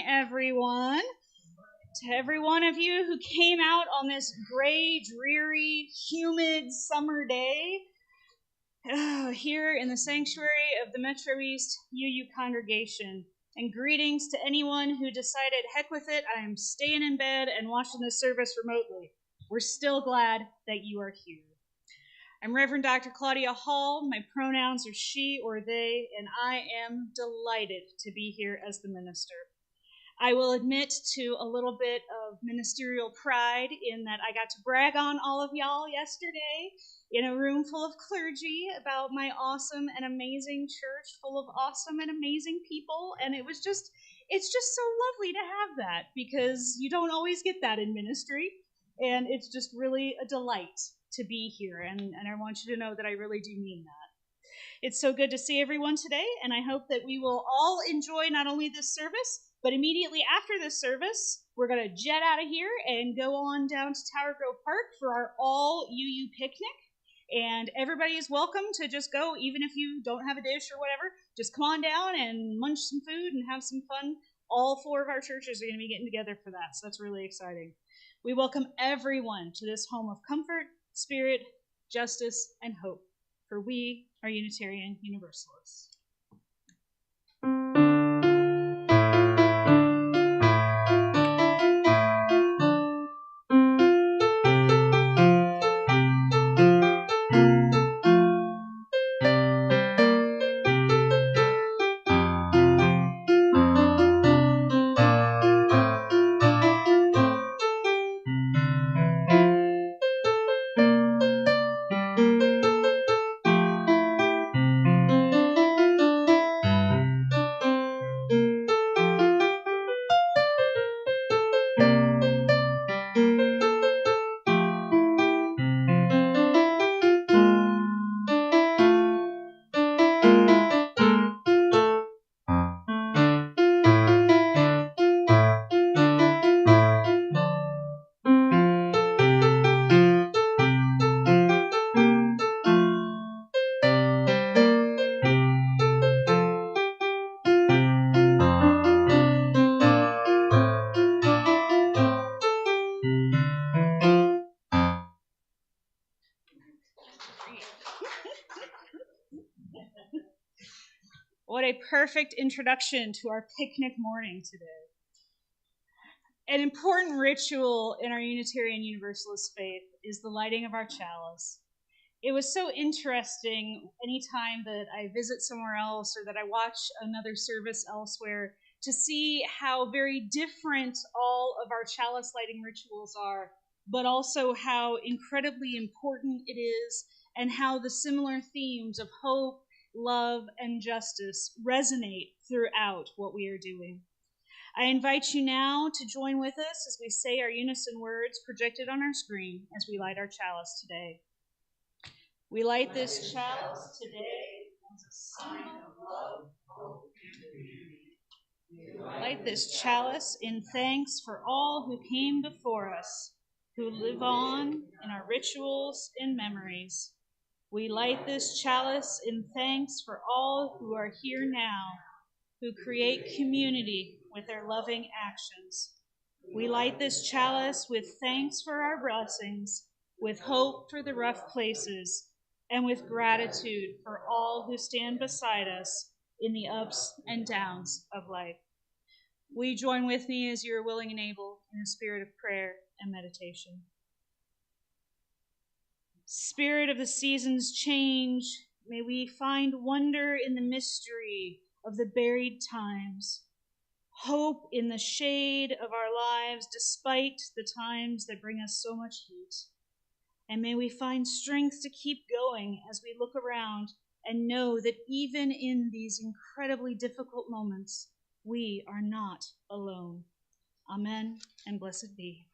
everyone. To every one of you who came out on this gray, dreary, humid summer day here in the sanctuary of the Metro East UU congregation. And greetings to anyone who decided, heck with it, I am staying in bed and watching this service remotely. We're still glad that you are here. I'm Reverend Dr. Claudia Hall. My pronouns are she or they, and I am delighted to be here as the minister. I will admit to a little bit of ministerial pride in that I got to brag on all of y'all yesterday in a room full of clergy about my awesome and amazing church full of awesome and amazing people, and it's just so lovely to have that because you don't always get that in ministry, and it's just really a delight to be here, and I want you to know that I really do mean that. It's so good to see everyone today, and I hope that we will all enjoy not only this service, but immediately after this service, we're going to jet out of here and go on down to Tower Grove Park for our all UU picnic. And everybody is welcome to just go, even if you don't have a dish or whatever. Just come on down and munch some food and have some fun. All 4 of our churches are going to be getting together for that, so that's really exciting. We welcome everyone to this home of comfort, spirit, justice, and hope, for we are Unitarian Universalists. What a perfect introduction to our picnic morning today. An important ritual in our Unitarian Universalist faith is the lighting of our chalice. It was so interesting anytime that I visit somewhere else or that I watch another service elsewhere to see how very different all of our chalice lighting rituals are, but also how incredibly important it is and how the similar themes of hope, love, and justice resonate throughout what we are doing. I invite you now to join with us as we say our unison words projected on our screen as we light our chalice today. We light this chalice today as a sign of love, hope, and community. We light this chalice in thanks for all who came before us, who live on in our rituals and memories. We light this chalice in thanks for all who are here now, who create community with their loving actions. We light this chalice with thanks for our blessings, with hope for the rough places, and with gratitude for all who stand beside us in the ups and downs of life. Will you join with me as you are willing and able in a spirit of prayer and meditation? Spirit of the seasons change, may we find wonder in the mystery of the buried times, hope in the shade of our lives despite the times that bring us so much heat. And may we find strength to keep going as we look around and know that even in these incredibly difficult moments, we are not alone. Amen, and blessed be.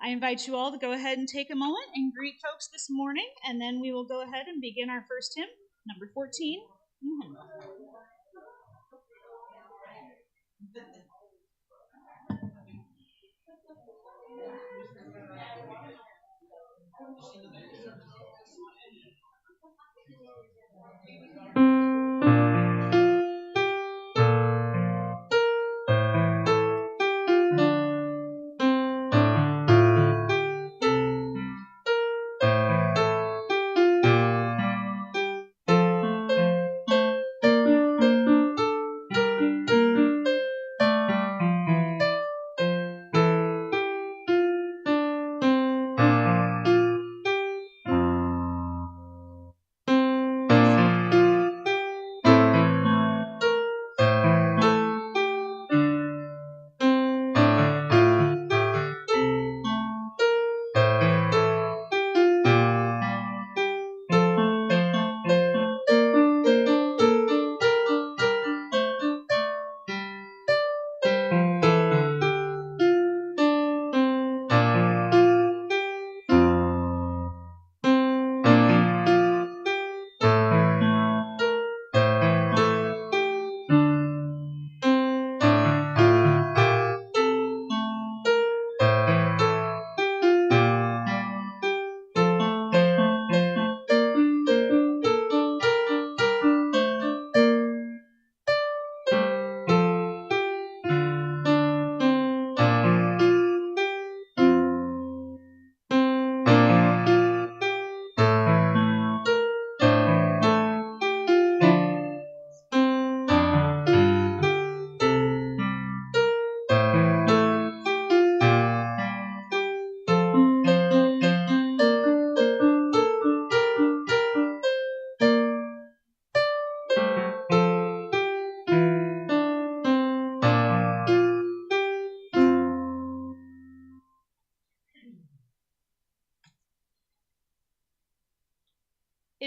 I invite you all to go ahead and take a moment and greet folks this morning, and then we will go ahead and begin our first hymn, number 14.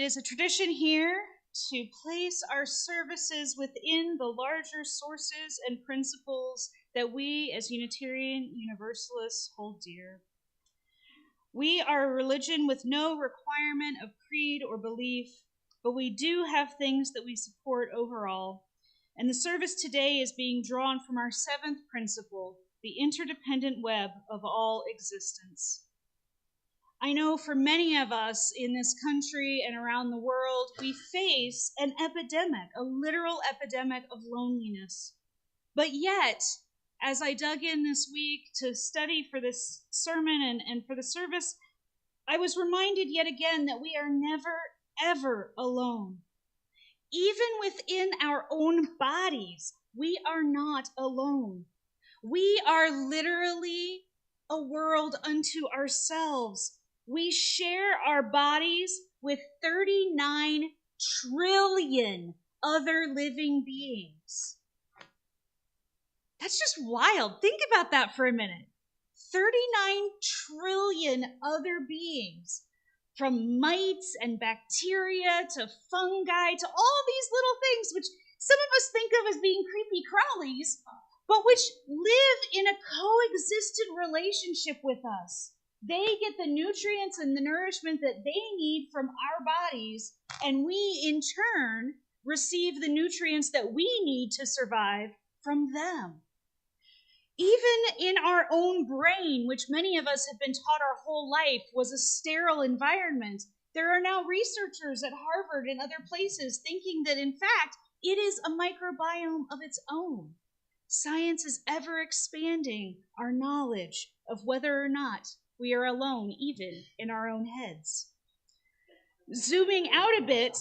is a tradition here to place our services within the larger sources and principles that we as Unitarian Universalists hold dear. We are a religion with no requirement of creed or belief, but we do have things that we support overall. And the service today is being drawn from our seventh principle, the interdependent web of all existence. I know for many of us in this country and around the world, we face an epidemic, a literal epidemic of loneliness. But yet, as I dug in this week to study for this sermon and for the service, I was reminded yet again that we are never, ever alone. Even within our own bodies, we are not alone. We are literally a world unto ourselves. We share our bodies with 39 trillion other living beings. That's just wild. Think about that for a minute. 39 trillion other beings, from mites and bacteria to fungi to all these little things, which some of us think of as being creepy crawlies, but which live in a coexistent relationship with us. They get the nutrients and the nourishment that they need from our bodies, and we, in turn, receive the nutrients that we need to survive from them. Even in our own brain, which many of us have been taught our whole life was a sterile environment, there are now researchers at Harvard and other places thinking that, in fact, it is a microbiome of its own. Science is ever expanding our knowledge of whether or not we are alone, even in our own heads. Zooming out a bit,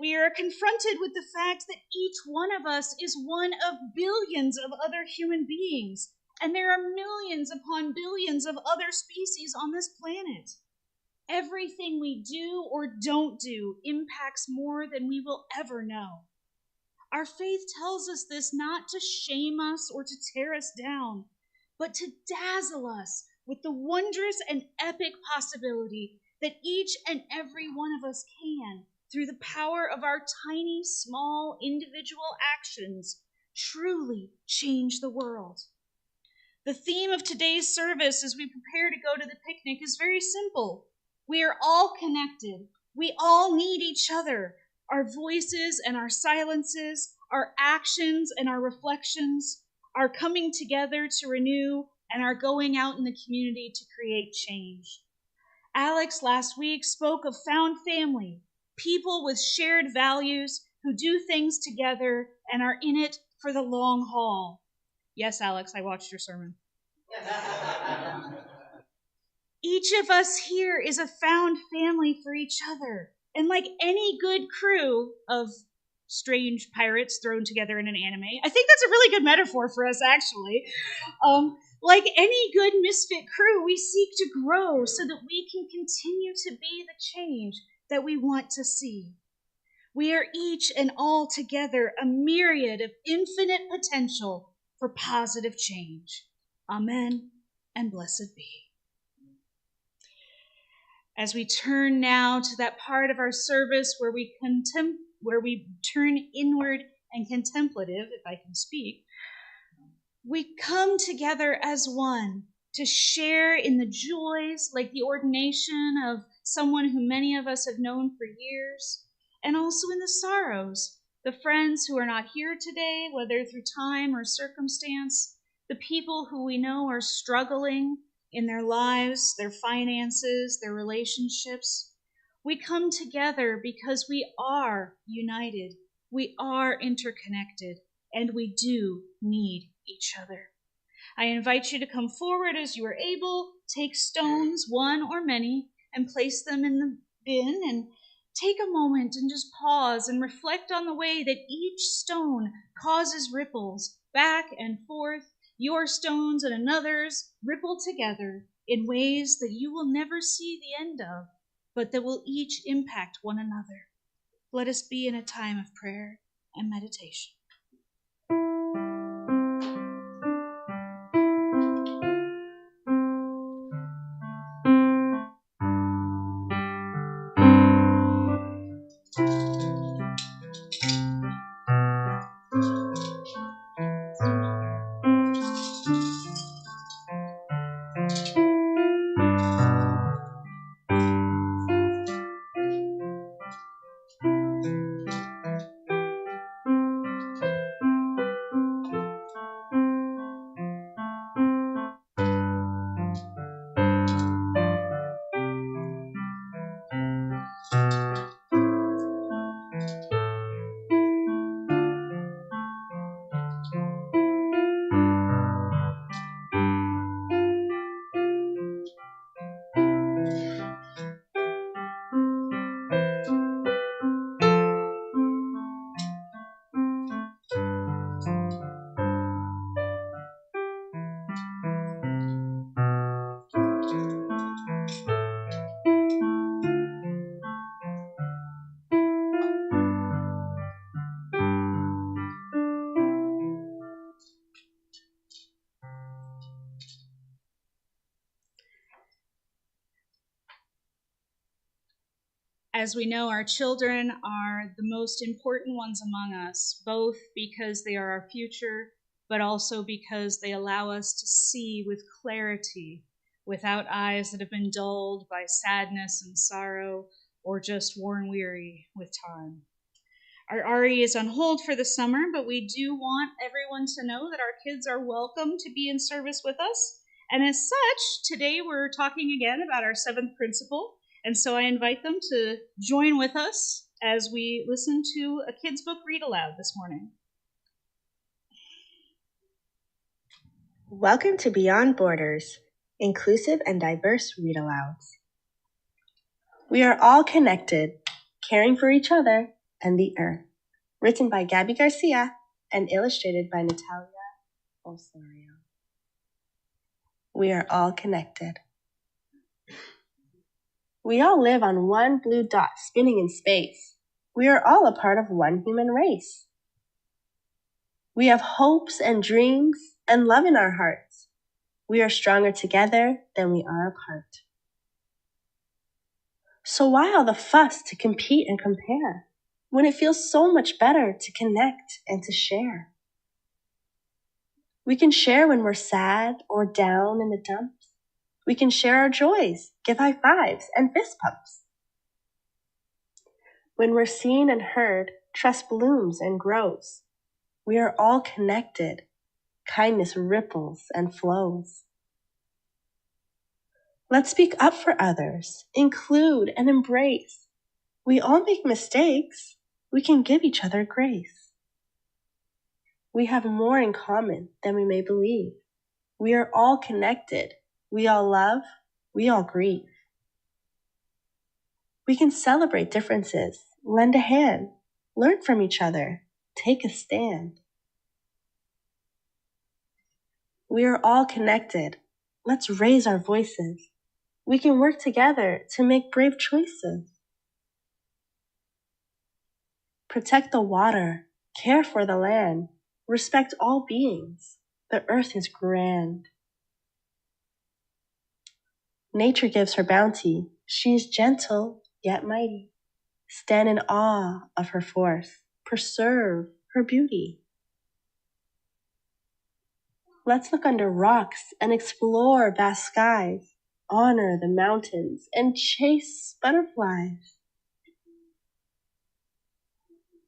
we are confronted with the fact that each one of us is one of billions of other human beings, and there are millions upon billions of other species on this planet. Everything we do or don't do impacts more than we will ever know. Our faith tells us this not to shame us or to tear us down, but to dazzle us with the wondrous and epic possibility that each and every one of us can, through the power of our tiny, small, individual actions, truly change the world. The theme of today's service as we prepare to go to the picnic is very simple. We are all connected. We all need each other. Our voices and our silences, our actions and our reflections, our coming together to renew, and our going out in the community to create change. Alex last week spoke of found family, people with shared values who do things together and are in it for the long haul. Yes, Alex, I watched your sermon. Each of us here is a found family for each other. And like any good crew of strange pirates thrown together in an anime, I think that's a really good metaphor for us, actually. Like any good misfit crew, we seek to grow so that we can continue to be the change that we want to see. We are each and all together a myriad of infinite potential for positive change. Amen and blessed be. As we turn now to that part of our service where we turn inward and contemplative, if I can speak, we come together as one to share in the joys, like the ordination of someone who many of us have known for years, and also in the sorrows, the friends who are not here today, whether through time or circumstance, the people who we know are struggling in their lives, their finances, their relationships. We come together because we are united, we are interconnected, and we do need each other. I invite you to come forward as you are able, take stones, one or many, and place them in the bin, and take a moment and just pause and reflect on the way that each stone causes ripples back and forth. Your stones and another's ripple together in ways that you will never see the end of, but that will each impact one another. Let us be in a time of prayer and meditation. As we know, our children are the most important ones among us, both because they are our future, but also because they allow us to see with clarity, without eyes that have been dulled by sadness and sorrow, or just worn weary with time. Our Ari is on hold for the summer, but we do want everyone to know that our kids are welcome to be in service with us. And as such, today we're talking again about our seventh principle. And so I invite them to join with us as we listen to a kids' book read aloud this morning. Welcome to Beyond Borders, inclusive and diverse read-alouds. We are all connected, caring for each other and the earth. Written by Gabby Garcia and illustrated by Natalia Osorio. We are all connected. We all live on one blue dot spinning in space. We are all a part of one human race. We have hopes and dreams and love in our hearts. We are stronger together than we are apart. So why all the fuss to compete and compare, when it feels so much better to connect and to share? We can share when we're sad or down in the dumps. We can share our joys, give high fives and fist pumps. When we're seen and heard, trust blooms and grows. We are all connected. Kindness ripples and flows. Let's speak up for others, include and embrace. We all make mistakes. We can give each other grace. We have more in common than we may believe. We are all connected. We all love. We all grieve. We can celebrate differences, lend a hand, learn from each other, take a stand. We are all connected. Let's raise our voices. We can work together to make brave choices. Protect the water, care for the land, respect all beings. The earth is grand. Nature gives her bounty. She is gentle yet mighty. Stand in awe of her force. Preserve her beauty. Let's look under rocks and explore vast skies. Honor the mountains and chase butterflies.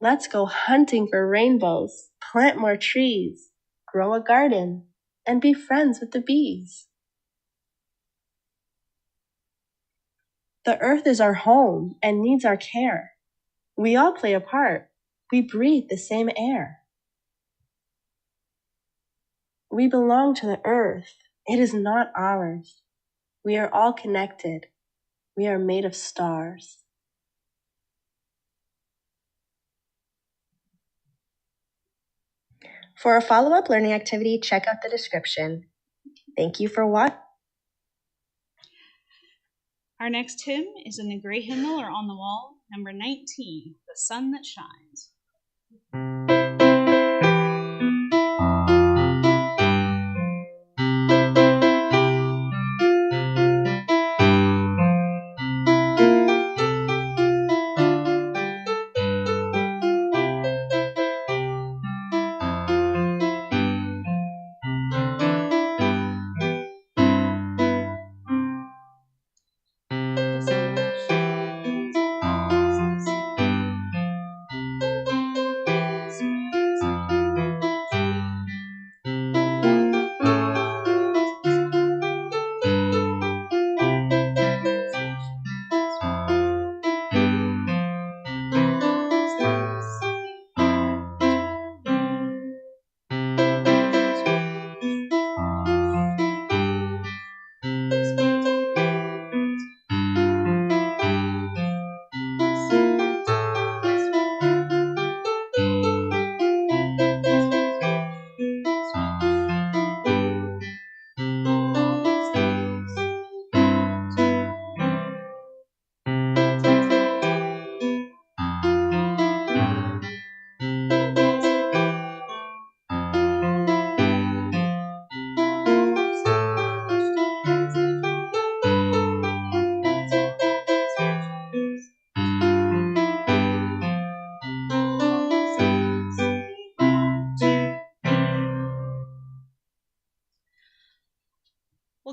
Let's go hunting for rainbows, plant more trees, grow a garden, and be friends with the bees. The earth is our home and needs our care. We all play a part. We breathe the same air. We belong to the earth. It is not ours. We are all connected. We are made of stars. For a follow-up learning activity, check out the description. Thank you for watching. Our next hymn is in the Gray Hymnal or on the wall, number 19, The Sun That Shines.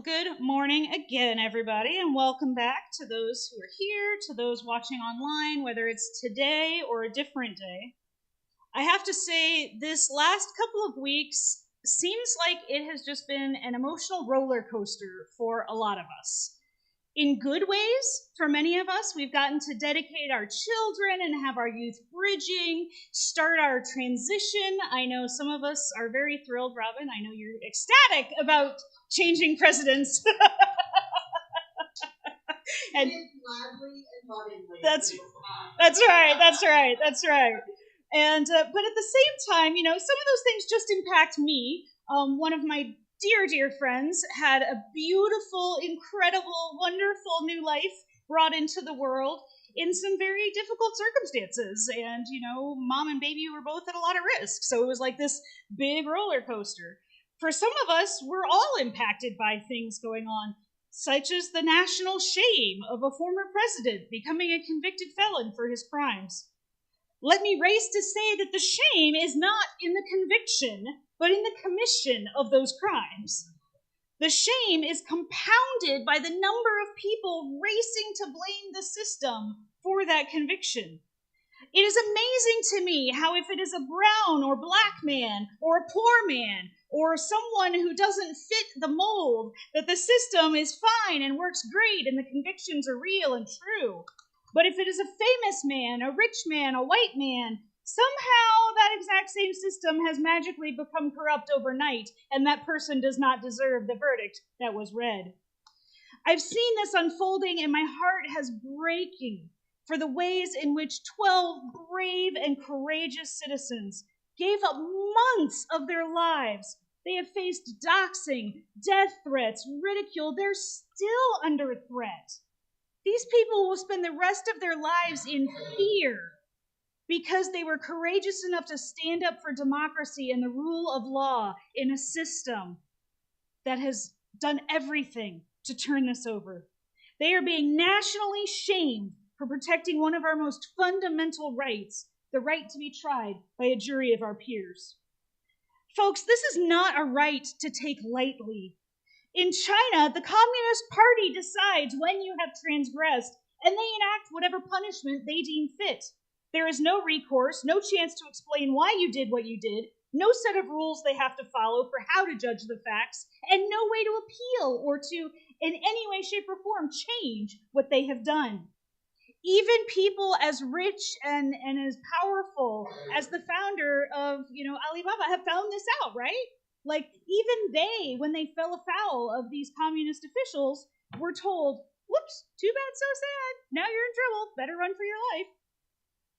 good morning again, everybody, and welcome back to those who are here, to those watching online, whether it's today or a different day. I have to say, this last couple of weeks seems like it has just been an emotional roller coaster for a lot of us. In good ways, for many of us, we've gotten to dedicate our children and have our youth bridging, start our transition. I know some of us are very thrilled, Robin. I know you're ecstatic about changing presidents. And that's right. And but at the same time, some of those things just impact me. One of my dear friends had a beautiful, incredible, wonderful new life brought into the world in some very difficult circumstances. And, mom and baby were both at a lot of risk. So it was like this big roller coaster. For some of us, we're all impacted by things going on, such as the national shame of a former president becoming a convicted felon for his crimes. Let me race to say that the shame is not in the conviction, but in the commission of those crimes. The shame is compounded by the number of people racing to blame the system for that conviction. It is amazing to me how if it is a brown or black man or a poor man or someone who doesn't fit the mold, that the system is fine and works great and the convictions are real and true. But if it is a famous man, a rich man, a white man, somehow that exact same system has magically become corrupt overnight, and that person does not deserve the verdict that was read. I've seen this unfolding, and my heart has breaking for the ways in which 12 brave and courageous citizens gave up months of their lives. They have faced doxing, death threats, ridicule. They're still under threat. These people will spend the rest of their lives in fear because they were courageous enough to stand up for democracy and the rule of law in a system that has done everything to turn this over. They are being nationally shamed for protecting one of our most fundamental rights, the right to be tried by a jury of our peers. Folks, this is not a right to take lightly. In China, the Communist Party decides when you have transgressed, and they enact whatever punishment they deem fit. There is no recourse, no chance to explain why you did what you did, no set of rules they have to follow for how to judge the facts, and no way to appeal or to, in any way, shape, or form, change what they have done. Even people as rich and as powerful as the founder of, Alibaba have found this out, right? Like, even they, when they fell afoul of these communist officials, were told, whoops, too bad, so sad. Now you're in trouble. Better run for your life.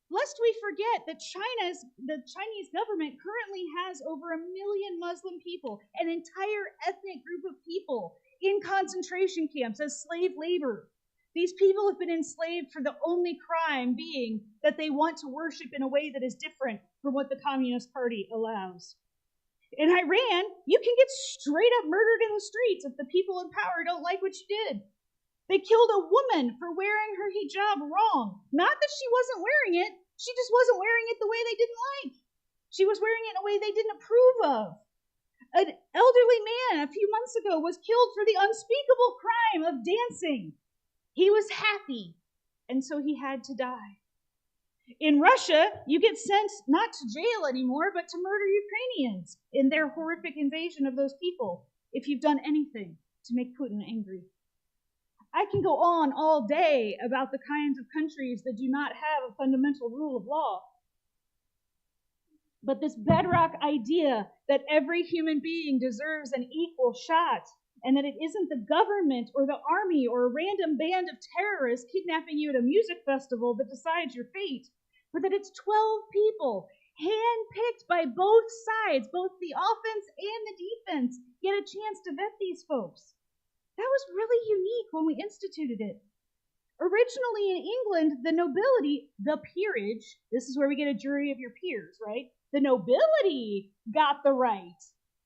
Lest we forget that the Chinese government currently has over 1 million Muslim people, an entire ethnic group of people in concentration camps as slave labor. These people have been enslaved for the only crime being that they want to worship in a way that is different from what the Communist Party allows. In Iran, you can get straight up murdered in the streets if the people in power don't like what you did. They killed a woman for wearing her hijab wrong. Not that she wasn't wearing it, she just wasn't wearing it the way they didn't like. She was wearing it in a way they didn't approve of. An elderly man a few months ago was killed for the unspeakable crime of dancing. He was happy, and so he had to die. In Russia, you get sent not to jail anymore, but to murder Ukrainians in their horrific invasion of those people if you've done anything to make Putin angry. I can go on all day about the kinds of countries that do not have a fundamental rule of law. But this bedrock idea that every human being deserves an equal shot, and that it isn't the government or the army or a random band of terrorists kidnapping you at a music festival that decides your fate, but that it's 12 people, handpicked by both sides, both the offense and the defense, get a chance to vet these folks. That was really unique when we instituted it. Originally in England, the nobility, the peerage, this is where we get a jury of your peers, right? The nobility got the right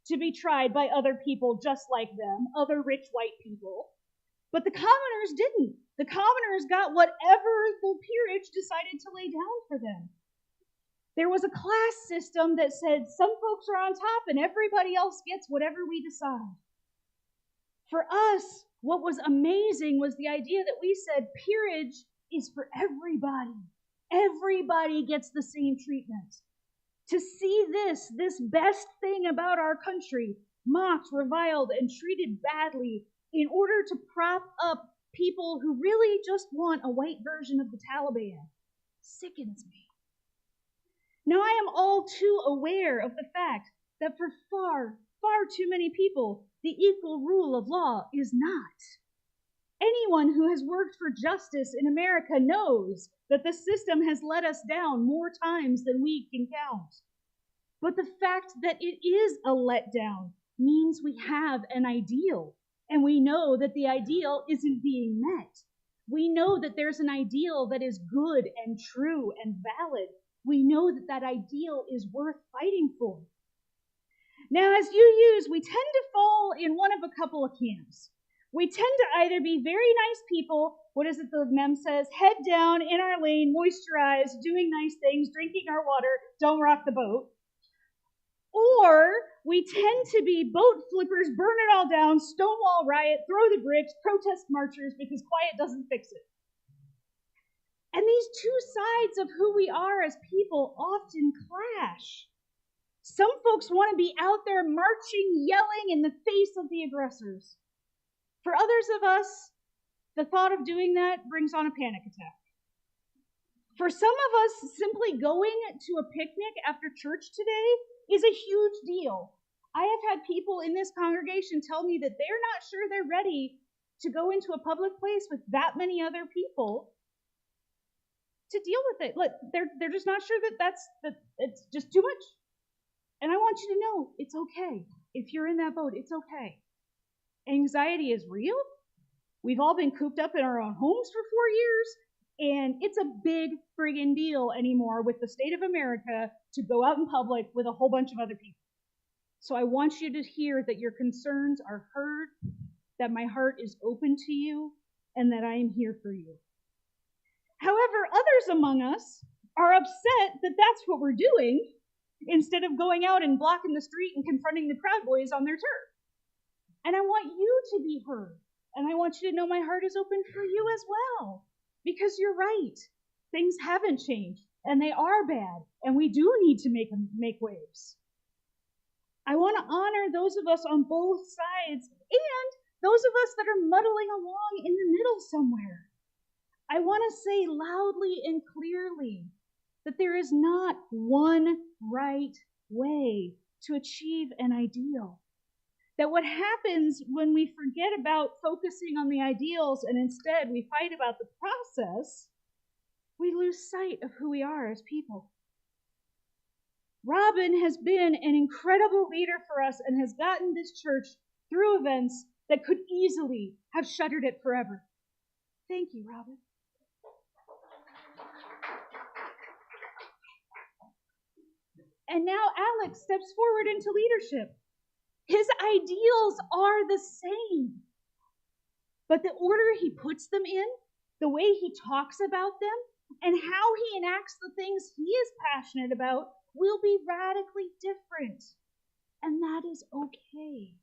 to be tried by other people just like them, other rich white people. But the commoners didn't. The commoners got whatever the peerage decided to lay down for them. There was a class system that said some folks are on top and everybody else gets whatever we decide. For us, what was amazing was the idea that we said peerage is for everybody. Everybody gets the same treatment. To see this best thing about our country, mocked, reviled, and treated badly in order to prop up people who really just want a white version of the Taliban, sickens me. Now, I am all too aware of the fact that for far, far too many people, the equal rule of law is not. Anyone who has worked for justice in America knows that the system has let us down more times than we can count. But the fact that it is a letdown means we have an ideal, and we know that the ideal isn't being met. We know that there's an ideal that is good and true and valid. We know that that ideal is worth fighting for. Now, as UUs, we tend to fall in one of a couple of camps. We tend to either be very nice people, what is it the meme says, head down, in our lane, moisturized, doing nice things, drinking our water, don't rock the boat. Or we tend to be boat flippers, burn it all down, Stonewall riot, throw the bricks, protest marchers because quiet doesn't fix it. And these two sides of who we are as people often clash. Some folks want to be out there marching, yelling in the face of the aggressors. For others of us, the thought of doing that brings on a panic attack. For some of us, simply going to a picnic after church today is a huge deal. I have had people in this congregation tell me that they're not sure they're ready to go into a public place with that many other people to deal with it. Like, they're just not sure that it's just too much. And I want you to know it's okay. If you're in that boat, it's okay. Anxiety is real. We've all been cooped up in our own homes for 4 years, and it's a big friggin' deal anymore with the state of America to go out in public with a whole bunch of other people. So I want you to hear that your concerns are heard, that my heart is open to you, and that I am here for you. However, others among us are upset that that's what we're doing instead of going out and blocking the street and confronting the Proud Boys on their turf. And I want you to be heard. And I want you to know my heart is open for you as well. Because you're right. Things haven't changed. And they are bad. And we do need to make waves. I want to honor those of us on both sides and those of us that are muddling along in the middle somewhere. I want to say loudly and clearly that there is not one right way to achieve an ideal. That what happens when we forget about focusing on the ideals and instead we fight about the process, we lose sight of who we are as people. Robin has been an incredible leader for us and has gotten this church through events that could easily have shuttered it forever. Thank you, Robin. And now Alex steps forward into leadership. His ideals are the same, but the order he puts them in, the way he talks about them, and how he enacts the things he is passionate about will be radically different, and that is okay.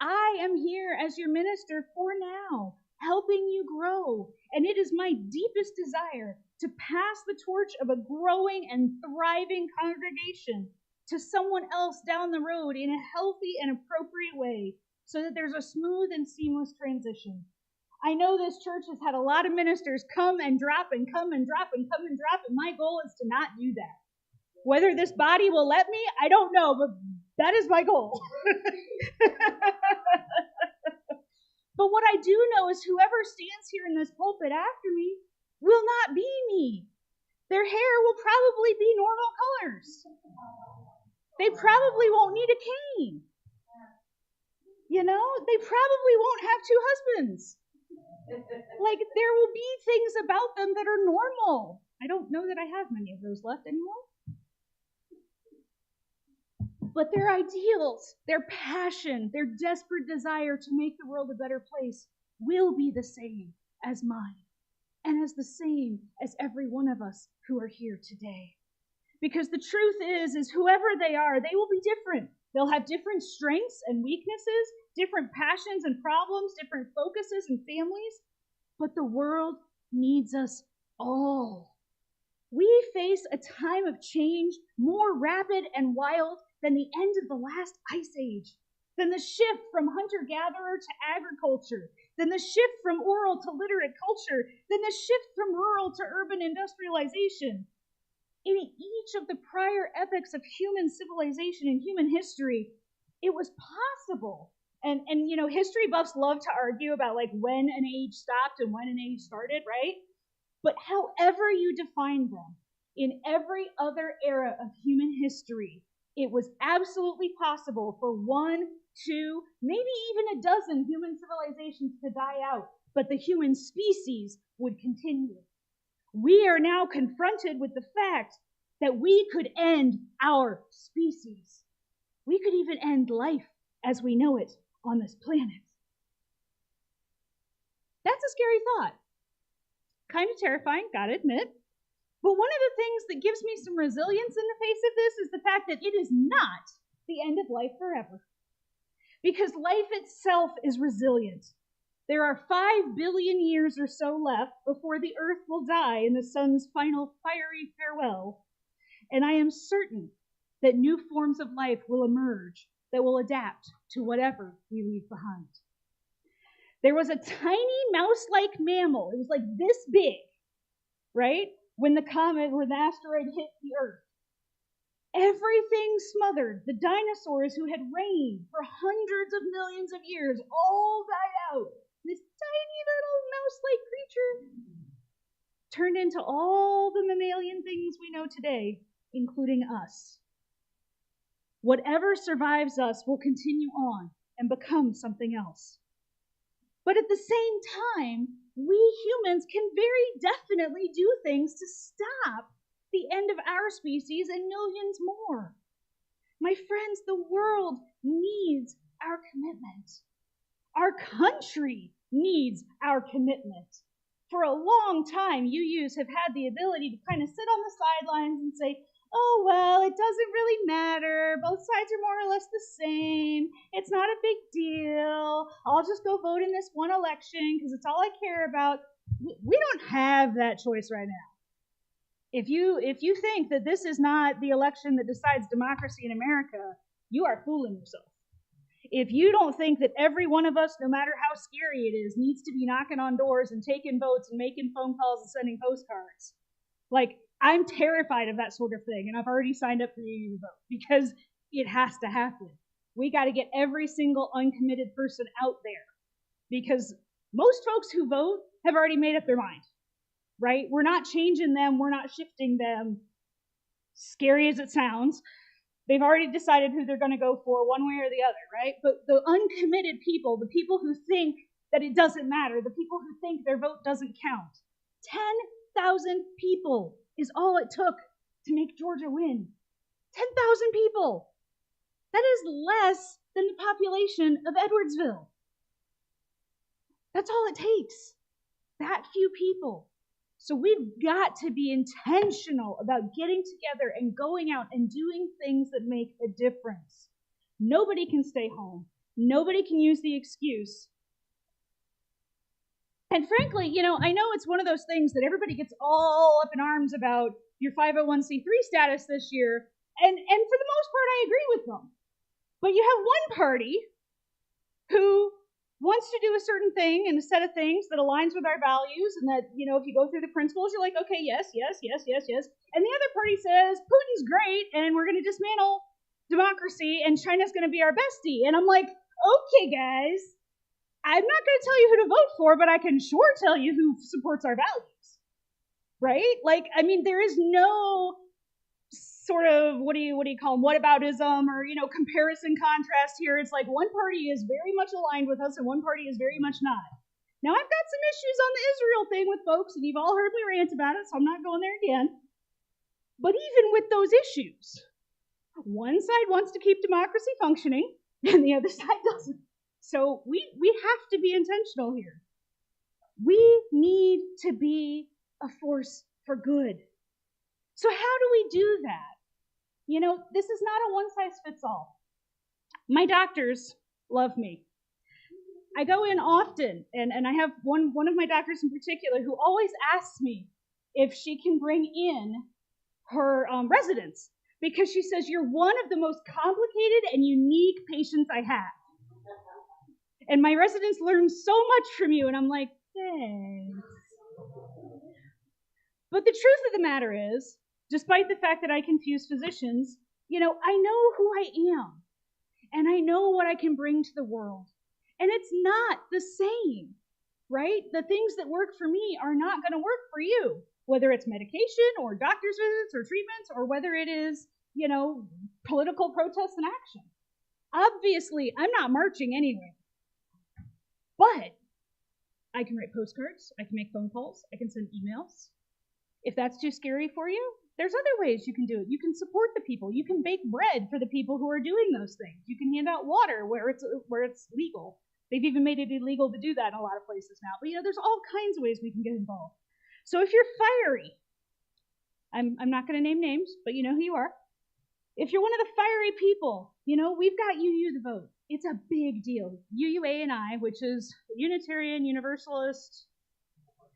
I am here as your minister for now, helping you grow, and it is my deepest desire to pass the torch of a growing and thriving congregation to someone else down the road in a healthy and appropriate way so that there's a smooth and seamless transition. I know this church has had a lot of ministers come and drop and come and drop and come and drop, and my goal is to not do that. Whether this body will let me, I don't know, but that is my goal. But what I do know is whoever stands here in this pulpit after me will not be me. Their hair will probably be normal colors. They probably won't need a cane. You know, they probably won't have two husbands. Like, there will be things about them that are normal. I don't know that I have many of those left anymore. But their ideals, their passion, their desperate desire to make the world a better place will be the same as mine and as the same as every one of us who are here today. Because the truth is whoever they are, they will be different. They'll have different strengths and weaknesses, different passions and problems, different focuses and families, but the world needs us all. We face a time of change more rapid and wild than the end of the last ice age, than the shift from hunter-gatherer to agriculture, than the shift from oral to literate culture, than the shift from rural to urban industrialization. In each of the prior epochs of human civilization and human history, it was possible. And history buffs love to argue about like when an age stopped and when an age started, right? But however you define them, in every other era of human history, it was absolutely possible for 1, 2, maybe even a dozen human civilizations to die out, but the human species would continue. We are now confronted with the fact that we could end our species. We could even end life as we know it on this planet. That's a scary thought. Kind of terrifying, gotta admit. But one of the things that gives me some resilience in the face of this is the fact that it is not the end of life forever. Because life itself is resilient. There are 5 billion years or so left before the Earth will die in the sun's final fiery farewell. And I am certain that new forms of life will emerge that will adapt to whatever we leave behind. There was a tiny mouse-like mammal. It was like this big, right? When the asteroid hit the Earth. Everything smothered. The dinosaurs who had reigned for hundreds of millions of years all died out. This tiny little mouse-like creature turned into all the mammalian things we know today, including us. Whatever survives us will continue on and become something else. But at the same time, we humans can very definitely do things to stop the end of our species and millions more. My friends, the world needs our commitment. Our country needs our commitment. For a long time, UUs have had the ability to kind of sit on the sidelines and say, oh, well, it doesn't really matter. Both sides are more or less the same. It's not a big deal. I'll just go vote in this one election because it's all I care about. We don't have that choice right now. If you think that this is not the election that decides democracy in America, you are fooling yourself. If you don't think that every one of us, no matter how scary it is, needs to be knocking on doors and taking votes and making phone calls and sending postcards, like, I'm terrified of that sort of thing, and I've already signed up for you to vote because it has to happen. We got to get every single uncommitted person out there because most folks who vote have already made up their mind, right? We're not changing them. We're not shifting them. Scary as it sounds, they've already decided who they're going to go for one way or the other, right? But the uncommitted people, the people who think that it doesn't matter, the people who think their vote doesn't count, 10,000 people is all it took to make Georgia win. 10,000 people. That is less than the population of Edwardsville. That's all it takes. That few people. So we've got to be intentional about getting together and going out and doing things that make a difference. Nobody can stay home. Nobody can use the excuse. And frankly, I know it's one of those things that everybody gets all up in arms about your 501c3 status this year, and for the most part, I agree with them. But you have one party who wants to do a certain thing and a set of things that aligns with our values, and that, if you go through the principles, you're like, okay, yes. And the other party says, Putin's great, and we're going to dismantle democracy, and China's going to be our bestie. And I'm like, okay, guys, I'm not going to tell you who to vote for, but I can sure tell you who supports our values, right? There is no sort of, what do you call them, whataboutism or, comparison contrast here. It's like one party is very much aligned with us and one party is very much not. Now, I've got some issues on the Israel thing with folks, and you've all heard me rant about it, so I'm not going there again. But even with those issues, one side wants to keep democracy functioning and the other side doesn't. So we have to be intentional here. We need to be a force for good. So how do we do that? This is not a one-size-fits-all. My doctors love me. I go in often, and I have one of my doctors in particular who always asks me if she can bring in her residents, because she says, you're one of the most complicated and unique patients I have. And my residents learn so much from you, and I'm like, thanks. But the truth of the matter is, despite the fact that I confuse physicians, I know who I am, and I know what I can bring to the world. And it's not the same, right? The things that work for me are not going to work for you, whether it's medication or doctor's visits or treatments, or whether it is, political protests and action. Obviously, I'm not marching anyway. But I can write postcards, I can make phone calls, I can send emails. If that's too scary for you, there's other ways you can do it. You can support the people. You can bake bread for the people who are doing those things. You can hand out water where it's legal. They've even made it illegal to do that in a lot of places now. But there's all kinds of ways we can get involved. So if you're fiery, I'm not going to name names, but you know who you are. If you're one of the fiery people, we've got UU the vote. It's a big deal. UUANI, which is the Unitarian Universalist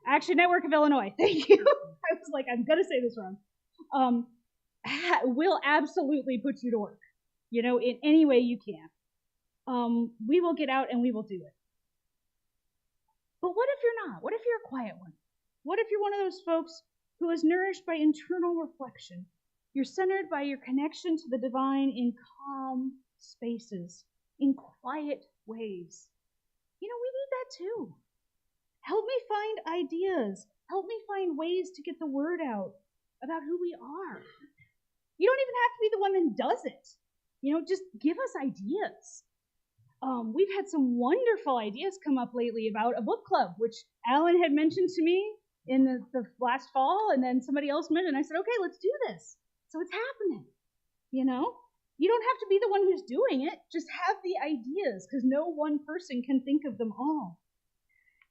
Action Network of Illinois. Thank you. I was like, I'm going to say this wrong. Will absolutely put you to work, in any way you can. We will get out and we will do it. But what if you're not? What if you're a quiet one? What if you're one of those folks who is nourished by internal reflection? You're centered by your connection to the divine in calm spaces, in quiet ways. We need that too. Help me find ideas. Help me find ways to get the word out about who we are. You don't even have to be the one that does it. Just give us ideas. We've had some wonderful ideas come up lately about a book club, which Alan had mentioned to me in the last fall, and then somebody else mentioned, and I said, okay, let's do this. So it's happening. You don't have to be the one who's doing it. Just have the ideas, because no one person can think of them all.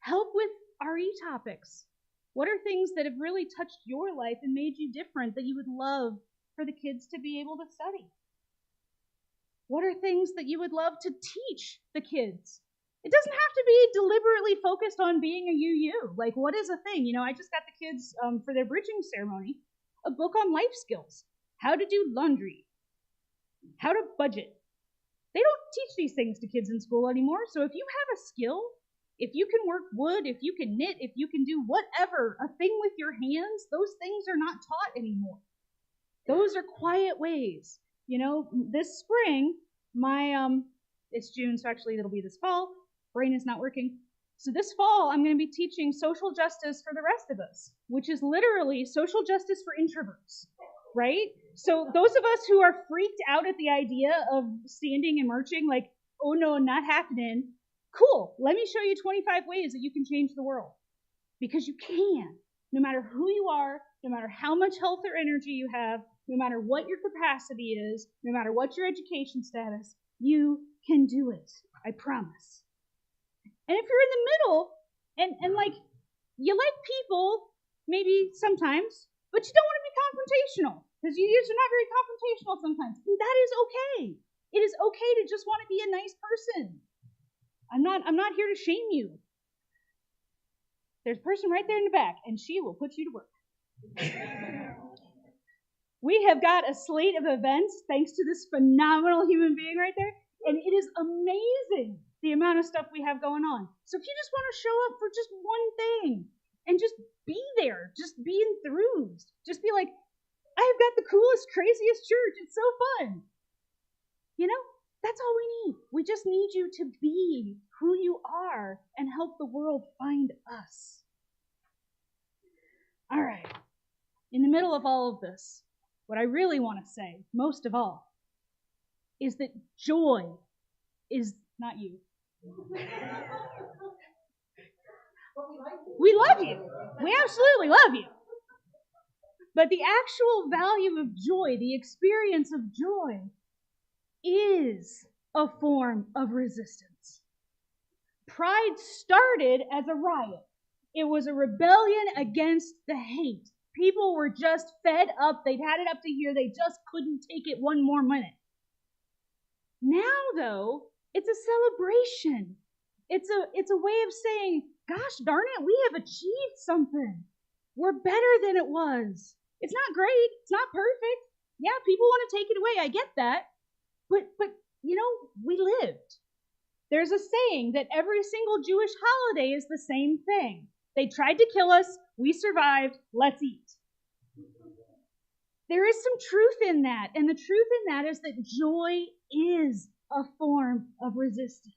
Help with RE topics. What are things that have really touched your life and made you different that you would love for the kids to be able to study? What are things that you would love to teach the kids? It doesn't have to be deliberately focused on being a UU. Like, what is a thing? I just got the kids, for their bridging ceremony, a book on life skills. How to do laundry. How to budget. They don't teach these things to kids in school anymore, so if you have a skill, if you can work wood, if you can knit, if you can do whatever, a thing with your hands, those things are not taught anymore. Those are quiet ways. This spring, it's June, so actually it'll be this fall. Brain is not working. So this fall, I'm going to be teaching social justice for the rest of us, which is literally social justice for introverts, right? So those of us who are freaked out at the idea of standing and marching, like, oh no, not happening. Cool, let me show you 25 ways that you can change the world. Because you can, no matter who you are, no matter how much health or energy you have, no matter what your capacity is, no matter what your education status, you can do it. I promise. And if you're in the middle, and like, you like people, maybe sometimes, but you don't want to be confrontational, because you are not very confrontational sometimes. And that is okay. It is okay to just want to be a nice person. I'm not here to shame you. There's a person right there in the back, and she will put you to work. We have got a slate of events thanks to this phenomenal human being right there, and it is amazing the amount of stuff we have going on. So if you just want to show up for just one thing and just be there, just be enthused, just be like, I've got the coolest, craziest church. It's so fun. That's all we need. We just need you to be who you are and help the world find us. All right. In the middle of all of this, what I really want to say, most of all, is that joy is not you. We love you. We absolutely love you. But the actual value of joy, the experience of joy, is a form of resistance. Pride started as a riot. It was a rebellion against the hate. People were just fed up. They'd had it up to here. They just couldn't take it one more minute. Now, though, it's a celebration. It's a way of saying, gosh darn it, we have achieved something. We're better than it was. It's not great. It's not perfect. Yeah, people want to take it away. I get that. But we lived. There's a saying that every single Jewish holiday is the same thing. They tried to kill us. We survived. Let's eat. There is some truth in that. And the truth in that is that joy is a form of resistance.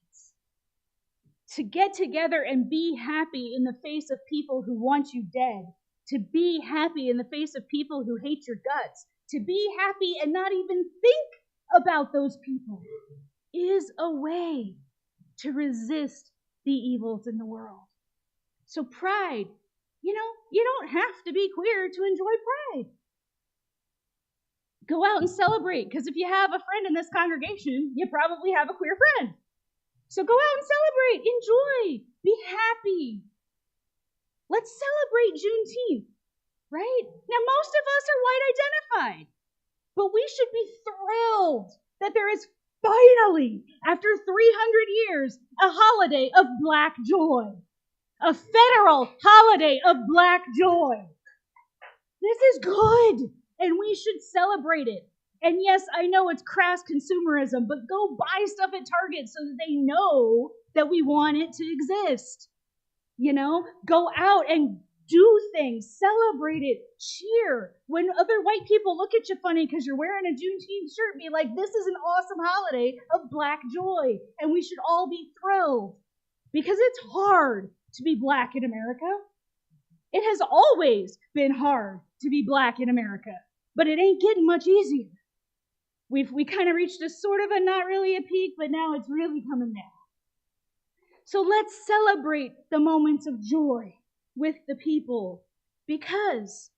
To get together and be happy in the face of people who want you dead. To be happy in the face of people who hate your guts. To be happy and not even think about those people is a way to resist the evils in the world. So pride, you don't have to be queer to enjoy pride. Go out and celebrate, because if you have a friend in this congregation, you probably have a queer friend. So go out and celebrate, enjoy, be happy. Let's celebrate Juneteenth, right? Now, most of us are white identified, but we should be thrilled that there is finally, after 300 years, a holiday of Black joy. A federal holiday of Black joy. This is good, and we should celebrate it. And yes, I know it's crass consumerism, but go buy stuff at Target so that they know that we want it to exist. Go out and do things, celebrate it, cheer. When other white people look at you funny because you're wearing a Juneteenth shirt, be like, this is an awesome holiday of Black joy, and we should all be thrilled. Because it's hard to be Black in America. It has always been hard to be Black in America, but it ain't getting much easier. We kind of reached a sort of a not really a peak, but now it's really coming down. So let's celebrate the moments of joy with the people because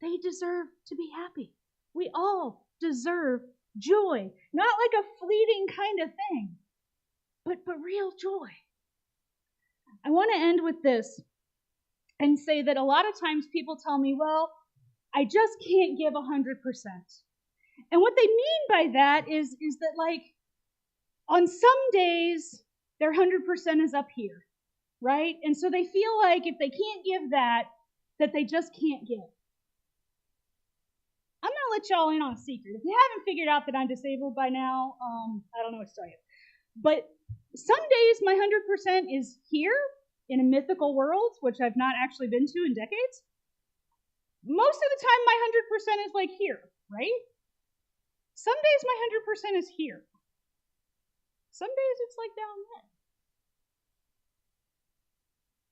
they deserve to be happy. We all deserve joy, not like a fleeting kind of thing, but real joy. I want to end with this and say that a lot of times people tell me, well, I just can't give 100%. And what they mean by that is that, like, on some days, their 100% is up here, right? And so they feel like if they can't give that they just can't give. I'm going to let y'all in on a secret. If you haven't figured out that I'm disabled by now, I don't know what to tell you. But some days my 100% is here in a mythical world, which I've not actually been to in decades. Most of the time my 100% is like here, right? Some days my 100% is here. Some days it's like down there.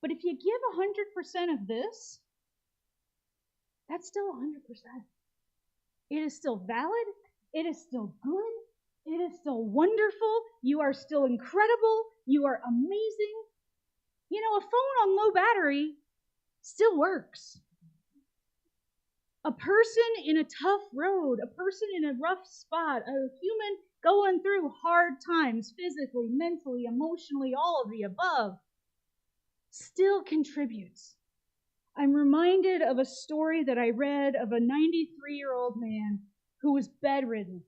But if you give 100% of this, that's still 100%. It is still valid. It is still good. It is still wonderful. You are still incredible. You are amazing. A phone on low battery still works. A person in a tough road, a person in a rough spot, a human going through hard times, physically, mentally, emotionally, all of the above, still contributes. I'm reminded of a story that I read of a 93-year-old man who was bedridden.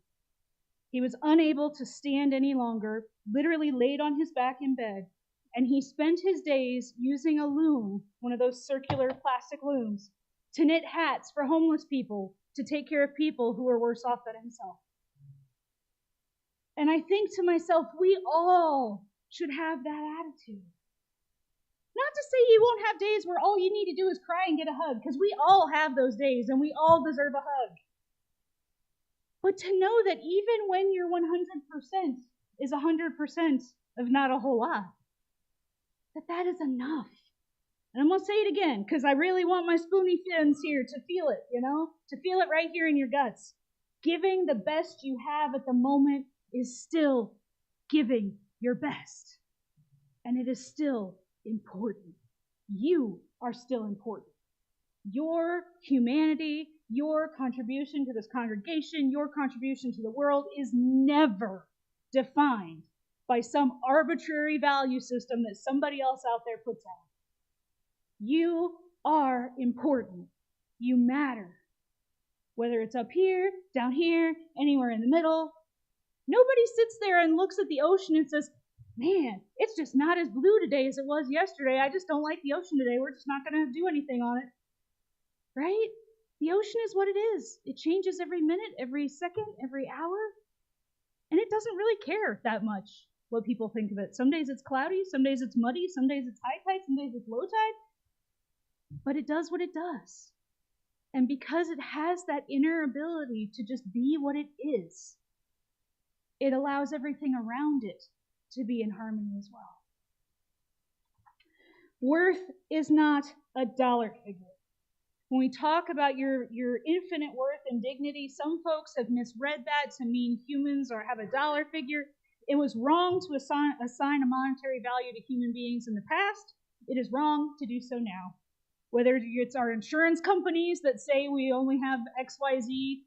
He was unable to stand any longer, literally laid on his back in bed, and he spent his days using a loom, one of those circular plastic looms, to knit hats for homeless people, to take care of people who were worse off than himself. And I think to myself, we all should have that attitude. Not to say you won't have days where all you need to do is cry and get a hug, because we all have those days and we all deserve a hug. But to know that even when your 100% is 100% of not a whole lot, that is enough. And I'm going to say it again, because I really want my spoony fins here to feel it, to feel it right here in your guts. Giving the best you have at the moment is still giving your best. And it is still important. You are still important. Your humanity, your contribution to this congregation, your contribution to the world is never defined by some arbitrary value system that somebody else out there puts out. You are important. You matter. Whether it's up here, down here, anywhere in the middle, Nobody sits there and looks at the ocean and says, man, it's just not as blue today as it was yesterday. I just don't like the ocean today. We're just not going to do anything on it. Right? The ocean is what it is. It changes every minute, every second, every hour. And it doesn't really care that much what people think of it. Some days it's cloudy, some days it's muddy, some days it's high tide, some days it's low tide. But it does what it does. And because it has that inner ability to just be what it is, it allows everything around it to be in harmony as well. Worth is not a dollar figure. When we talk about your infinite worth and dignity, some folks have misread that to mean humans or have a dollar figure. It was wrong to assign a monetary value to human beings in the past. It is wrong to do so now. Whether it's our insurance companies that say we only have XYZ,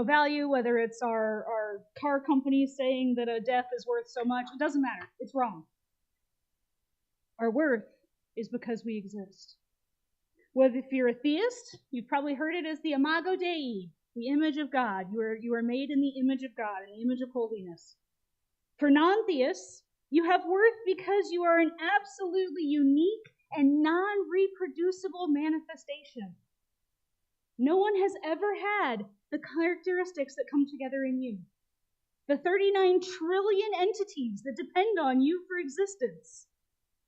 value, whether it's our car companies saying that a death is worth so much, it doesn't matter. It's wrong. Our worth is because we exist. Whether if you're a theist, you've probably heard it as the Imago Dei, the image of God. You are made in the image of God, in the image of holiness. For non-theists, you have worth because you are an absolutely unique and non-reproducible manifestation. No one has ever had the characteristics that come together in you. The 39 trillion entities that depend on you for existence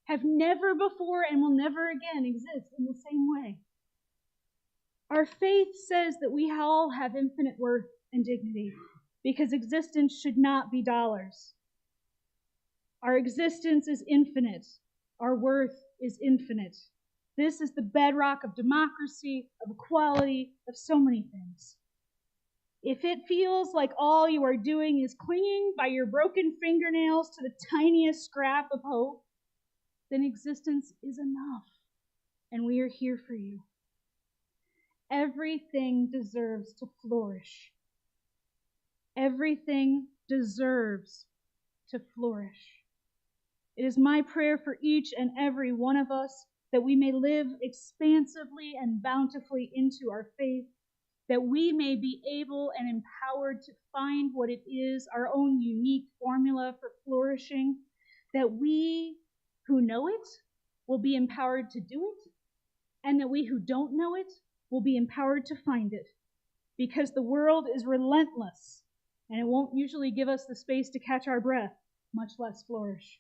have never before and will never again exist in the same way. Our faith says that we all have infinite worth and dignity because existence should not be dollars. Our existence is infinite. Our worth is infinite. This is the bedrock of democracy, of equality, of so many things. If it feels like all you are doing is clinging by your broken fingernails to the tiniest scrap of hope, then existence is enough, and we are here for you. Everything deserves to flourish. Everything deserves to flourish. It is my prayer for each and every one of us that we may live expansively and bountifully into our faith, that we may be able and empowered to find what it is, our own unique formula for flourishing, that we who know it will be empowered to do it, and that we who don't know it will be empowered to find it, because the world is relentless, and it won't usually give us the space to catch our breath, much less flourish.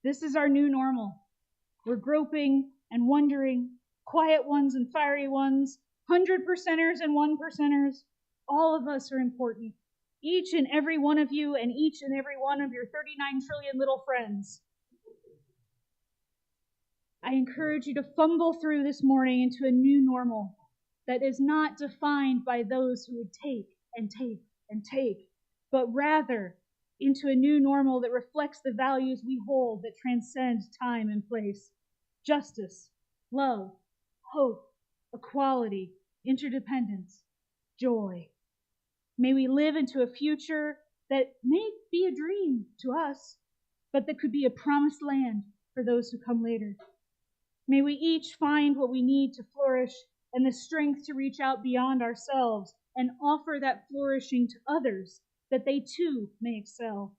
This is our new normal. We're groping and wondering, quiet ones and fiery ones, 100%ers and 1%ers. All of us are important. Each and every one of you and each and every one of your 39 trillion little friends. I encourage you to fumble through this morning into a new normal that is not defined by those who would take and take and take, but rather into a new normal that reflects the values we hold that transcend time and place. Justice, love, hope, equality, interdependence, joy. May we live into a future that may be a dream to us, but that could be a promised land for those who come later. May we each find what we need to flourish and the strength to reach out beyond ourselves and offer that flourishing to others, that they too may excel,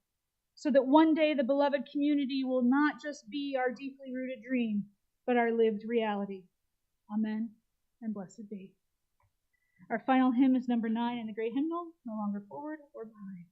so that one day the beloved community will not just be our deeply rooted dream, but our lived reality. Amen, and blessed be. Our final hymn is number 9 in the great hymnal, No Longer Forward or Behind.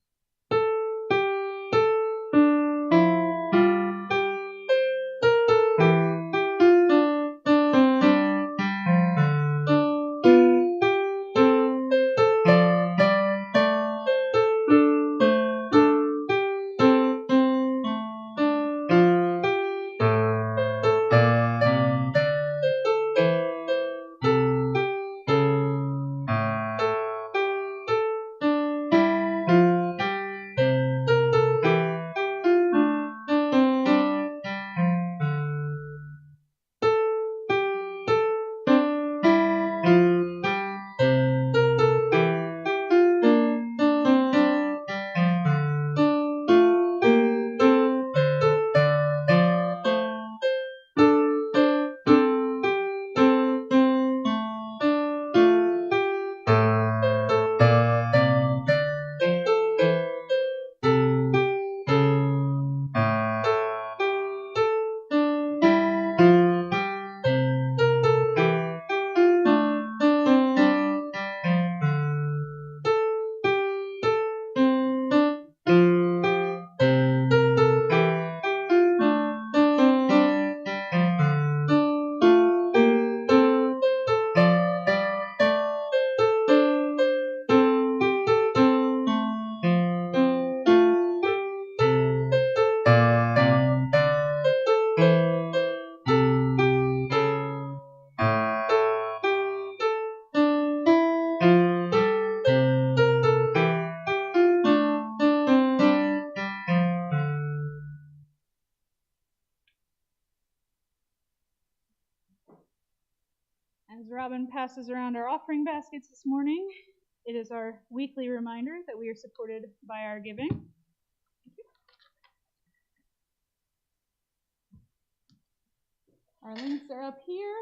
As Robin passes around our offering baskets this morning, it is our weekly reminder that we are supported by our giving. Our links are up here.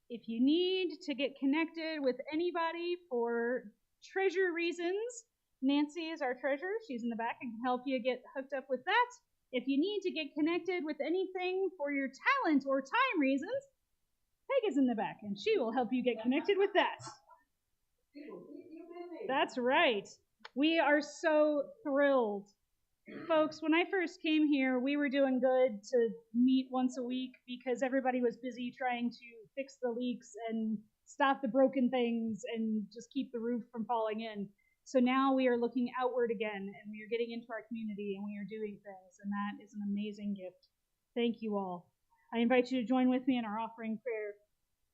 If you need to get connected with anybody for treasure reasons, Nancy is our treasurer. She's in the back and can help you get hooked up with that. If you need to get connected with anything for your talent or time reasons, Peg is in the back and she will help you get connected with that. That's right. We are so thrilled. Folks, when I first came here, we were doing good to meet once a week because everybody was busy trying to fix the leaks and stop the broken things and just keep the roof from falling in. So now we are looking outward again, and we are getting into our community, and we are doing things, and that is an amazing gift. Thank you all. I invite you to join with me in our offering prayer.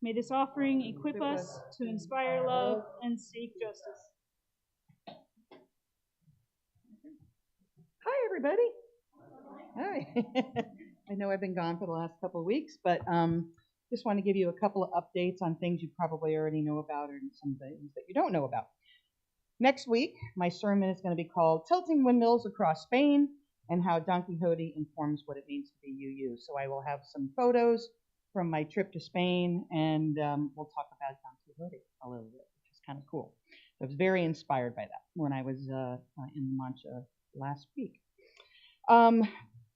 May this offering equip us to inspire love and seek justice. Hi, everybody. Hi. I know I've been gone for the last couple of weeks, but just want to give you a couple of updates on things you probably already know about and some things that you don't know about. Next week, my sermon is going to be called Tilting Windmills Across Spain and How Don Quixote Informs What It Means to be UU. So I will have some photos from my trip to Spain, and we'll talk about Don Quixote a little bit, which is kind of cool. I was very inspired by that when I was in Mancha last week.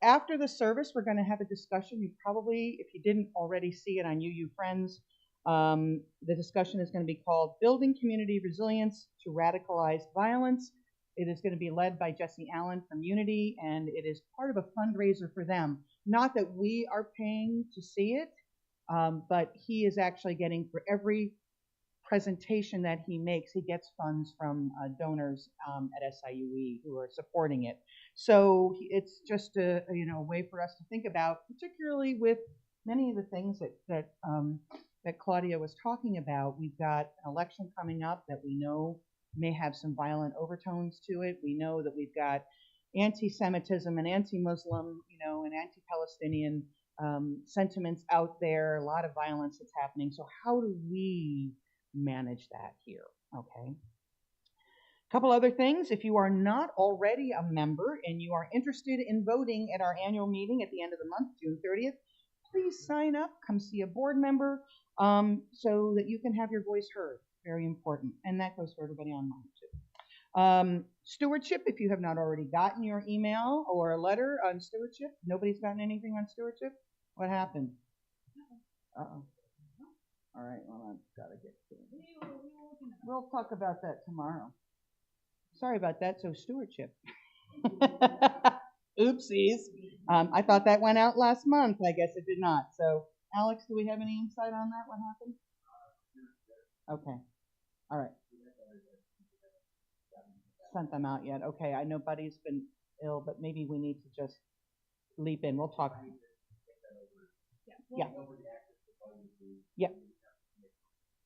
After the service, we're going to have a discussion. You probably, if you didn't already see it on UU Friends, the discussion is going to be called Building Community Resilience to Radicalized Violence. It is going to be led by Jesse Allen from Unity, and it is part of a fundraiser for them. Not that we are paying to see it, but he is actually getting, for every presentation that he makes, he gets funds from donors at SIUE who are supporting it. So it's just a way for us to think about, particularly with many of the things that Claudia was talking about. We've got an election coming up that we know may have some violent overtones to it. We know that we've got anti-Semitism and anti-Muslim, and anti-Palestinian sentiments out there, a lot of violence that's happening. So how do we manage that here? Okay. A couple other things. If you are not already a member and you are interested in voting at our annual meeting at the end of the month, June 30th, please sign up, come see a board member so that you can have your voice heard. Very important. And that goes for everybody online too. Stewardship, if you have not already gotten your email or a letter on stewardship. Nobody's gotten anything on stewardship? What happened? Uh-oh. All right, well, I've got to get to it. We'll talk about that tomorrow. Sorry about that. So stewardship. Oopsies. I thought that went out last month. I guess it did not. So, Alex, do we have any insight on that? What happened? Okay. All right. Sent them out yet. Okay. I know Buddy's been ill, but maybe we need to just leap in. We'll talk. Yeah. Yeah.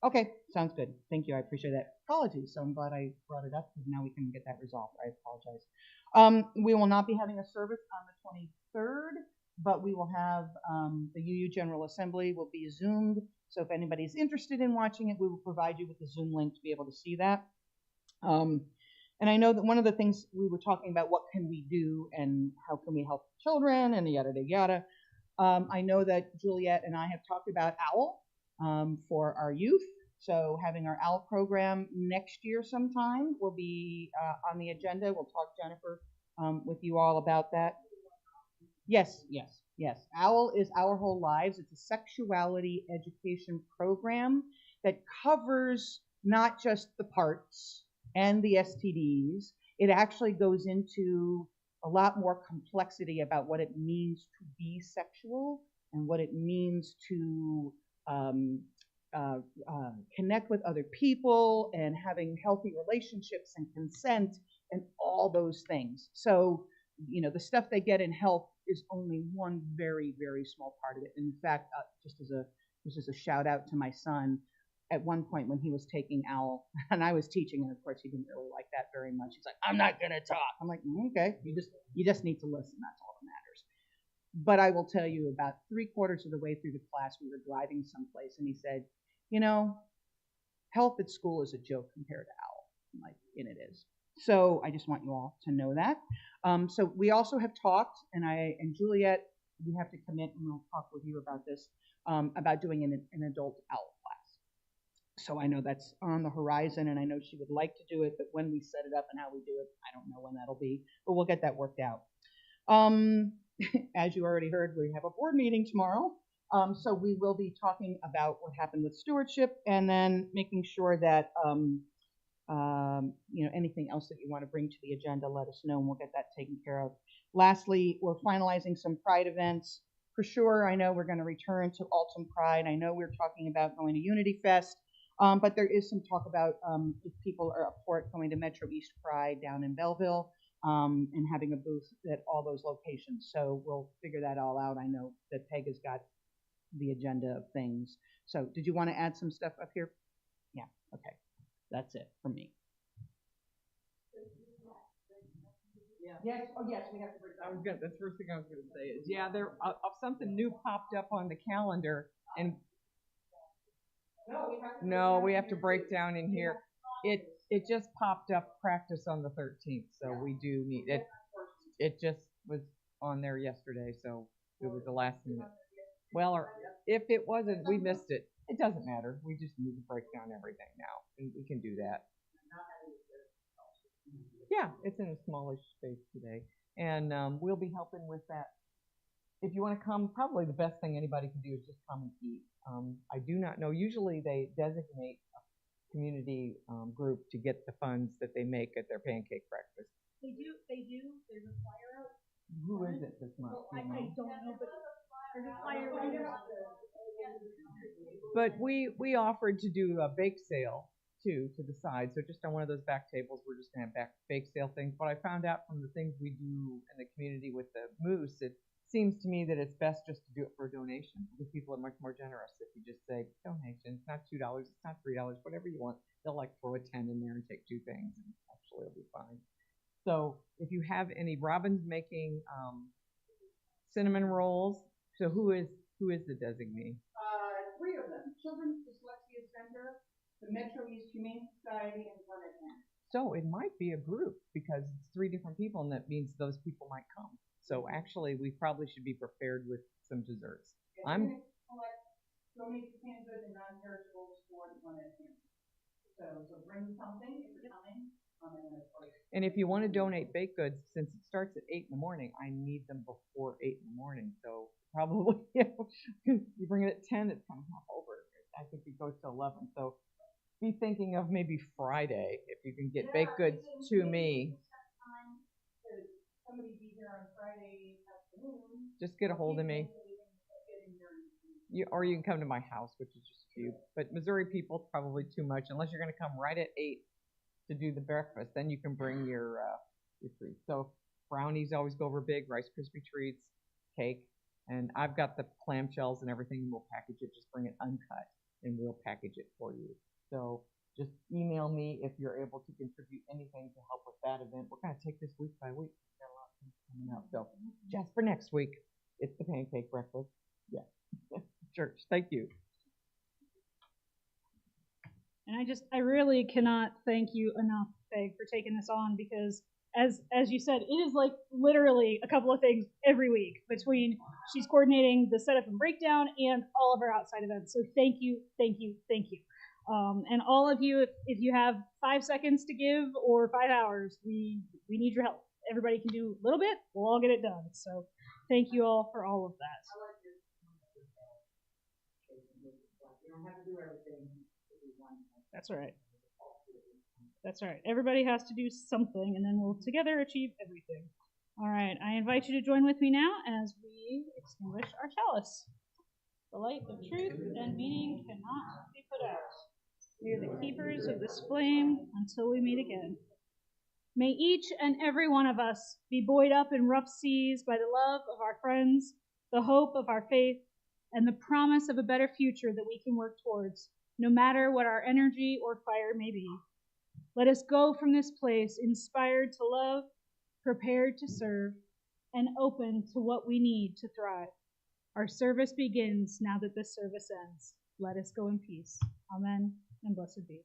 Okay, sounds good. Thank you. I appreciate that. Apologies. So I'm glad I brought it up because now we can get that resolved. I apologize. We will not be having a service on the 23rd, but we will have the UU General Assembly will be Zoomed. So if anybody's interested in watching it, we will provide you with the Zoom link to be able to see that. And I know that one of the things we were talking about, what can we do and how can we help children and yada, yada, yada. I know that Juliet and I have talked about OWL. For our youth. So having our OWL program next year sometime will be on the agenda. We'll talk, Jennifer, with you all about that. Yes. OWL is Our Whole Lives. It's a sexuality education program that covers not just the parts and the STDs. It actually goes into a lot more complexity about what it means to be sexual and what it means to connect with other people and having healthy relationships and consent and all those things. So, the stuff they get in health is only one very, very small part of it. In fact, just as a shout out to my son, at one point when he was taking OWL, and I was teaching, and of course he didn't really like that very much. He's like, "I'm not gonna talk." I'm like, "Okay, you just need to listen. That's all that matters." But I will tell you, about 3/4 of the way through the class, we were driving someplace, and he said, you know, health at school is a joke compared to OWL, and it is. So I just want you all to know that. So we also have talked, and Juliet, we have to commit, and we'll talk with you about this, about doing an adult OWL class. So I know that's on the horizon, and I know she would like to do it, but when we set it up and how we do it, I don't know when that'll be, but we'll get that worked out. As you already heard, we have a board meeting tomorrow. So we will be talking about what happened with stewardship, and then making sure that anything else that you want to bring to the agenda, let us know, and we'll get that taken care of. Lastly, we're finalizing some Pride events. For sure, I know we're going to return to Alton Pride. I know we're talking about going to Unity Fest, but there is some talk about if people are up for it, going to Metro East Pride down in Belleville, and having a booth at all those locations. So we'll figure that all out. I know that Peg has got the agenda of things. So did you want to add some stuff up here? Yeah, okay. That's it from me. Yes, oh yes, we have to break down. The first thing I was gonna say is, yeah, there something new popped up on the calendar, and no, we have to break down in here. It just popped up, practice on the 13th, so we do need it. It just was on there yesterday, so it was the last minute. Well, or if it wasn't, we missed it. It doesn't matter. We just need to break down everything now, and we can do that. Yeah, it's in a smallish space today, and we'll be helping with that. If you want to come, probably the best thing anybody can do is just come and eat. I do not know. Usually they designate a community group to get the funds that they make at their pancake breakfast. They do. There's a flyer out. Who is it this month? Well, I don't know, but there's a flyer right out. But we offered to do a bake sale too to the side. So just on one of those back tables, we're just gonna have bake sale things. But I found out from the things we do in the community with the moose, it seems to me that it's best just to do it for a donation, because people are much more generous if you just say donation. It's not $2, it's not $3, whatever you want. They'll like throw a 10 in there and take 2 things, and actually it'll be fine. So if you have any, Robin's making cinnamon rolls. So who is the designee? 3 of them: Children's Dyslexia Center, the Metro East Humane Society, and Planet Man. So it might be a group, because it's 3 different people, and that means those people might come. So actually, we probably should be prepared with some desserts. Yeah, I'm going to collect donate canned goods and non-perishables for the Planet Man. So bring something if you're coming. And if you want to donate baked goods, since it starts at 8 in the morning, I need them before 8 in the morning. So probably, you bring it at 10, it's kind of half over. I think it goes to 11. So be thinking of maybe Friday if you can get baked goods to me. Somebody be here on Friday afternoon. Just get a hold of me. Or you can come to my house, which is just a few. But Missouri people, probably too much, unless you're going to come right at 8 to do the breakfast. Then you can bring your treats. So brownies always go over big, Rice Krispie treats, cake, and I've got the clamshells and everything. We'll package it. Just bring it uncut, and we'll package it for you. So just email me if you're able to contribute anything to help with that event. We're going to take this week by week. We've got a lot of things coming up. So just for next week, it's the pancake breakfast. Yeah. Church. Thank you. And I really cannot thank you enough, Peg, for taking this on, because as you said, it is like literally a couple of things every week between she's coordinating the setup and breakdown and all of our outside events. So thank you. And all of you, if you have 5 seconds to give or 5 hours, we need your help. Everybody can do a little bit. We'll all get it done. So thank you all for all of that. You don't have to do everything. That's all right. That's all right. Everybody has to do something, and then we'll together achieve everything. All right. I invite you to join with me now as we extinguish our chalice. The light of truth and meaning cannot be put out. We are the keepers of this flame until we meet again. May each and every one of us be buoyed up in rough seas by the love of our friends, the hope of our faith, and the promise of a better future that we can work towards, no matter what our energy or fire may be. Let us go from this place inspired to love, prepared to serve, and open to what we need to thrive. Our service begins now that this service ends. Let us go in peace. Amen, and blessed be.